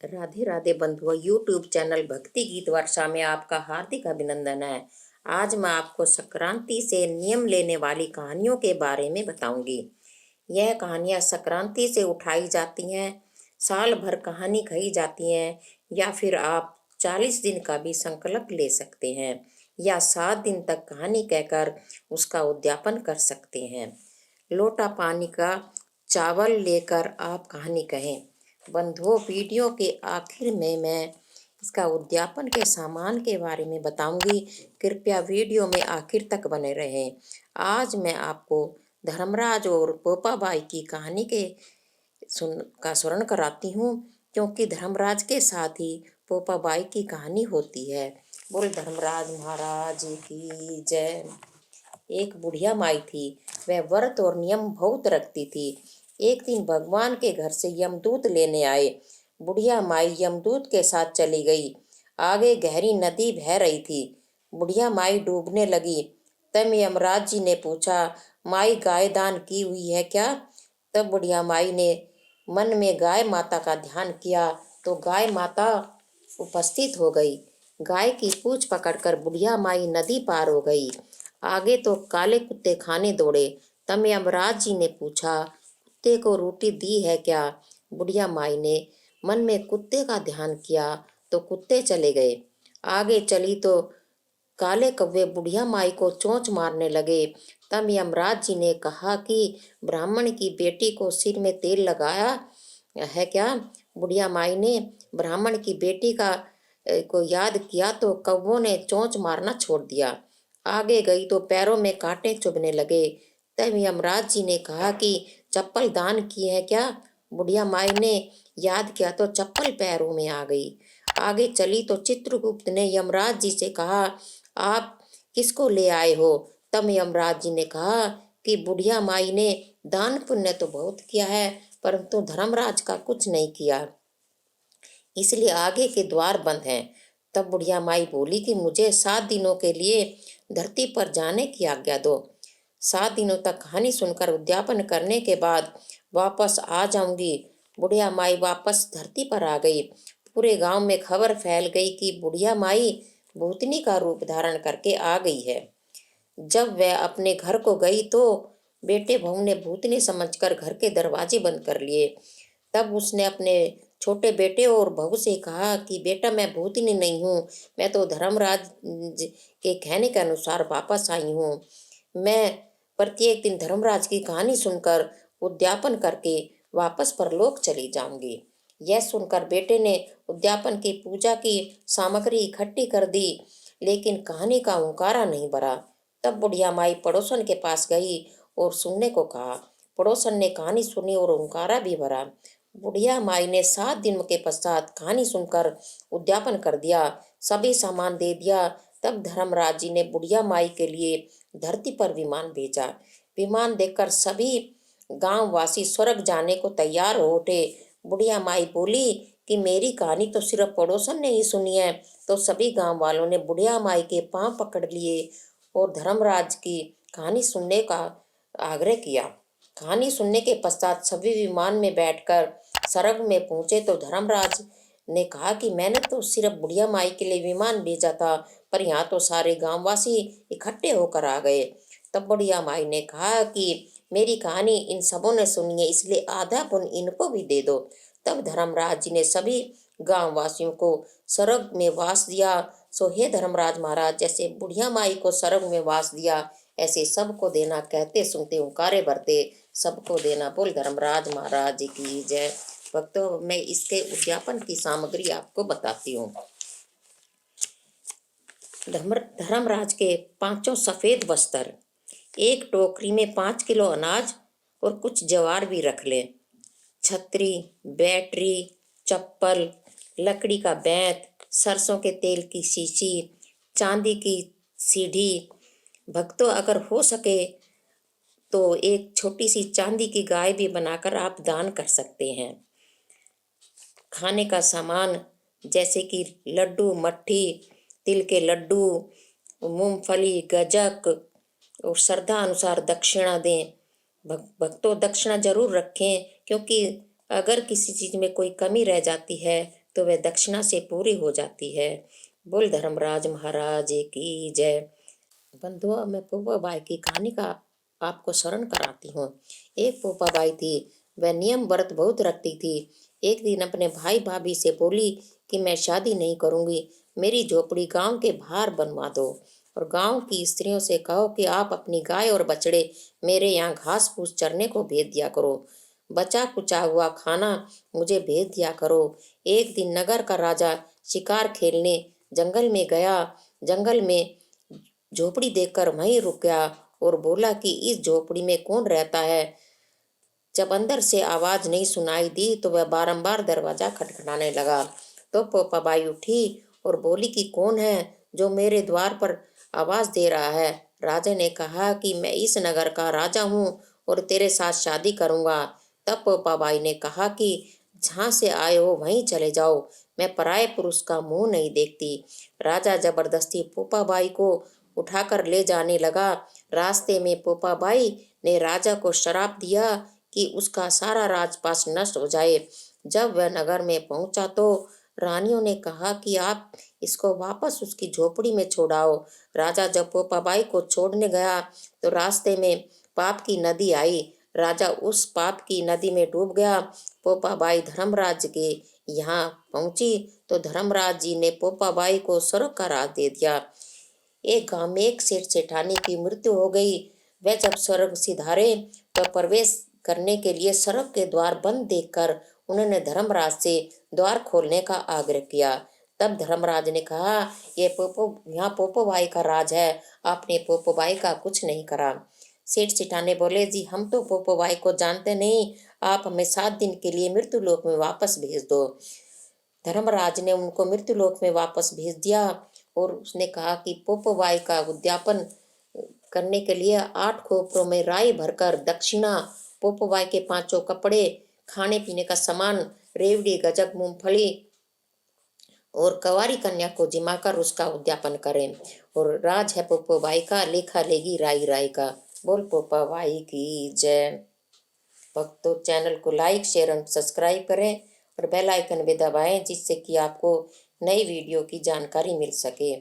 राधे राधे बंधुओं, YouTube channel भक्ति गीत वर्षा में आपका हार्दिक अभिनंदन है। आज मैं आपको संक्रांति से नियम लेने वाली कहानियों के बारे में बताऊंगी। यह कहानियां संक्रांति से उठाई जाती हैं, साल भर कहानी कही जाती हैं, या फिर आप 40 दिन का भी संकल्प ले सकते हैं, या 7 दिन तक कहानी कहकर उसका उद्यापन कर सकते हैं। लोटा पानी का चावल लेकर आप कहानी कहें। बंधुओं, वीडियो के आखिर में मैं इसका उद्यापन के सामान के बारे में बताऊंगी। कृपया वीडियो में आखिर तक बने रहें। आज मैं आपको धर्मराज और पोपाबाई की कहानी के स्मरण कराती हूँ, क्योंकि धर्मराज के साथ ही पोपाबाई की कहानी होती है। बोल धर्मराज महाराज की जय। एक बुढ़िया माई थी। वह व्रत और नियम बहुत रखती थी। एक दिन भगवान के घर से यमदूत लेने आए। बुढ़िया माई यमदूत के साथ चली गई। आगे गहरी नदी बह रही थी। बुढ़िया माई डूबने लगी। तब यमराज जी ने पूछा, माई गाय दान की हुई है क्या? तब बुढ़िया माई ने मन में गाय माता का ध्यान किया तो गाय माता उपस्थित हो गई। गाय की पूंछ पकड़कर बुढ़िया माई नदी पार हो गई। आगे तो काले कुत्ते खाने दौड़े। तब यमराज जी ने पूछा, कुत्ते को रोटी दी है क्या? बुढ़िया माई ने मन में कुत्ते का ध्यान किया तो कुत्ते चले गए। आगे चली तो काले कौवे बुढ़िया माई को चोंच मारने लगे। तब यमराज जी ने कहा कि ब्राह्मण की बेटी को सिर में तेल लगाया है क्या? बुढ़िया माई ने ब्राह्मण की बेटी को याद किया तो कौवों ने चोंच मारना छोड़ दिया। आगे गई तो पैरों में कांटे चुभने लगे। तब यमराज जी ने कहा कि चप्पल दान की है क्या? बुढ़िया माई ने याद किया तो चप्पल पैरों में आ गई। आगे चली तो चित्रगुप्त ने यमराज जी से कहा, आप किसको ले आए हो? तब यमराज जी ने कहा कि बुढ़िया माई ने दान पुण्य तो बहुत किया है, परंतु धर्मराज का कुछ नहीं किया, इसलिए आगे के द्वार बंद हैं। तब बुढ़िया माई बोली कि मुझे 7 दिनों के लिए धरती पर जाने की आज्ञा दो। 7 दिनों तक कहानी सुनकर उद्यापन करने के बाद वापस आ जाऊंगी। बुढ़िया माई वापस धरती पर आ गई। पूरे गांव में खबर फैल गई कि बुढ़िया माई भूतनी का रूप धारण करके आ गई है। जब वह अपने घर को गई तो बेटे बहू ने भूतनी समझकर घर के दरवाजे बंद कर लिए। तब उसने अपने छोटे बेटे और बहू से कहा कि बेटा, मैं भूतनी नहीं हूँ, मैं तो धर्मराज के कहने के अनुसार वापस आई हूँ। मैं प्रत्येक दिन धर्मराज की कहानी सुनकर उद्यापन करके वापस परलोक चली जाऊंगी। यह सुनकर बेटे ने उद्यापन की पूजा की सामग्री इकट्ठी कर दी, लेकिन कहानी का हुंकारा नहीं भरा। तब बुढ़िया माई पड़ोसन के पास गई और सुनने को कहा। पड़ोसन ने कहानी सुनी और हुंकारा भी भरा। बुढ़िया माई ने 7 दिन के पश्चात कहानी सुनकर उद्यापन कर दिया, सभी सामान दे दिया। तब धर्मराज जी ने बुढ़िया माई के लिए धरती पर विमान भेजा। विमान देखकर सभी गांव वासी स्वर्ग जाने को तैयार हो उठे। बुढ़िया माई बोली कि मेरी कहानी तो सिर्फ पड़ोसन ने ही सुनी है। तो सभी गांव वालों ने बुढ़िया माई के पांव पकड़ लिए और धर्मराज की कहानी सुनने का आग्रह किया। कहानी सुनने के पश्चात सभी विमान में बैठकर स्वर्ग में पहुंचे तो धर्मराज ने कहा कि मैंने तो सिर्फ बुढ़िया माई के लिए विमान भेजा था, पर यहाँ तो सारे गांववासी इकट्ठे होकर आ गए। तब बुढ़िया माई ने कहा कि मेरी कहानी इन सबों ने सुनी है, इसलिए आधा पुण्य इनको भी दे दो। तब धर्मराज जी ने सभी गांव वासियों को स्वर्ग में वास दिया। सो हे धर्मराज महाराज, जैसे बुढ़िया माई को स्वर्ग में वास दिया, ऐसे सबको देना। कहते सुनते हुंकारे भरते सबको देना। बोल धर्मराज महाराज की जय। भक्तों, मैं इसके उद्यापन की सामग्री आपको बताती हूँ। धर्मराज के 5 सफेद वस्त्र, एक टोकरी में 5 किलो अनाज और कुछ जवार भी रख लें, छतरी, बैटरी, चप्पल, लकड़ी का बैंत, सरसों के तेल की शीशी, चांदी की सीढ़ी। भक्तों, अगर हो सके तो एक छोटी सी चांदी की गाय भी बनाकर आप दान कर सकते हैं। खाने का सामान जैसे कि लड्डू, मट्ठी, तिल के लड्डू, मूंगफली, गजक, और श्रद्धा अनुसार दक्षिणा दें। भक्तों, दक्षिणा जरूर रखें, क्योंकि अगर किसी चीज में कोई कमी रह जाती है तो वह दक्षिणा से पूरी हो जाती है। बोल धर्मराज महाराज की जय। बंधुओं, मैं पोपा बाई की कहानी का आपको स्मरण कराती हूँ। एक पोपा बाई थी। वह नियम व्रत बहुत रखती थी। एक दिन अपने भाई भाभी से बोली कि मैं शादी नहीं करूंगी, मेरी झोपड़ी गांव के बाहर बनवा दो और गांव की स्त्रियों से कहो कि आप अपनी गाय और बछड़े मेरे यहाँ घास फूस चरने को भेज दिया करो। बचा कुचा हुआ खाना मुझे भेज दिया करो। एक दिन नगर का राजा शिकार खेलने जंगल में गया। जंगल में झोपड़ी देखकर वहीं रुक गया और बोला कि इस झोपड़ी में कौन रहता है। जब अंदर से आवाज नहीं सुनाई दी तो वह बारंबार दरवाजा खटखटाने लगा। तो पोपाबाई उठी और बोली कि कौन है जो मेरे द्वार पर आवाज दे रहा है। राजा ने कहा कि मैं इस नगर का राजा हूँ और तेरे साथ शादी करूंगा। तब पोपाबाई ने कहा कि जहाँ से आए हो वहीं चले जाओ, मैं पराये पुरुष का मुंह नहीं देखती। राजा जबरदस्ती पोपाबाई को उठाकर ले जाने लगा। रास्ते में पोपाबाई ने राजा को श्राप दिया कि उसका सारा राजपाट नष्ट हो जाए। जब वह नगर में पहुंचा तो रानियों ने कहा कि आप इसको वापस उसकी झोपड़ी में छोड़ाओ। राजा जब पोपाबाई को छोड़ने गया तो रास्ते में पाप की नदी आई। राजा उस पाप की नदी में डूब गया। पोपाबाई धर्मराज के यहाँ पहुंची तो धर्मराज जी ने पोपाबाई को स्वर्ग का राज दे दिया। एक गांव में एक सेठ सेठानी की मृत्यु हो गई। वह जब स्वर्ग सिधारे तो प्रवेश करने के लिए स्वर्ग के द्वार बंद देखकर उन्होंने धर्मराज से द्वार खोलने का आग्रह किया। तब धर्मराज ने कहा, यहाँ पोपोबाई का राज है, आपने पोपोबाई का कुछ नहीं करा। सेठ सेठानी बोले, जी हम तो पोपोबाई को जानते नहीं, आप हमें 7 दिन के लिए मृत्यु लोक में वापस भेज दो। धर्मराज ने उनको मृत्युलोक में वापस भेज दिया और उसने कहा कि पोपोबाई का उद्यापन करने के लिए 8 खोपरों में राई भरकर दक्षिणा, पोपोबाई के 5 कपड़े, खाने पीने का सामान, रेवड़ी, गजक, मूंगफली और कंवारी कन्या को जिमाकर उसका उद्यापन करें। और राज है पोपोबाई का, लेखा लेगी राई राई का। बोल पोपोबाई की जय। भक्तों, चैनल को लाइक शेयर एंड सब्सक्राइब करें और बेल आइकन भी दबाएं जिससे कि आपको नई वीडियो की जानकारी मिल सके।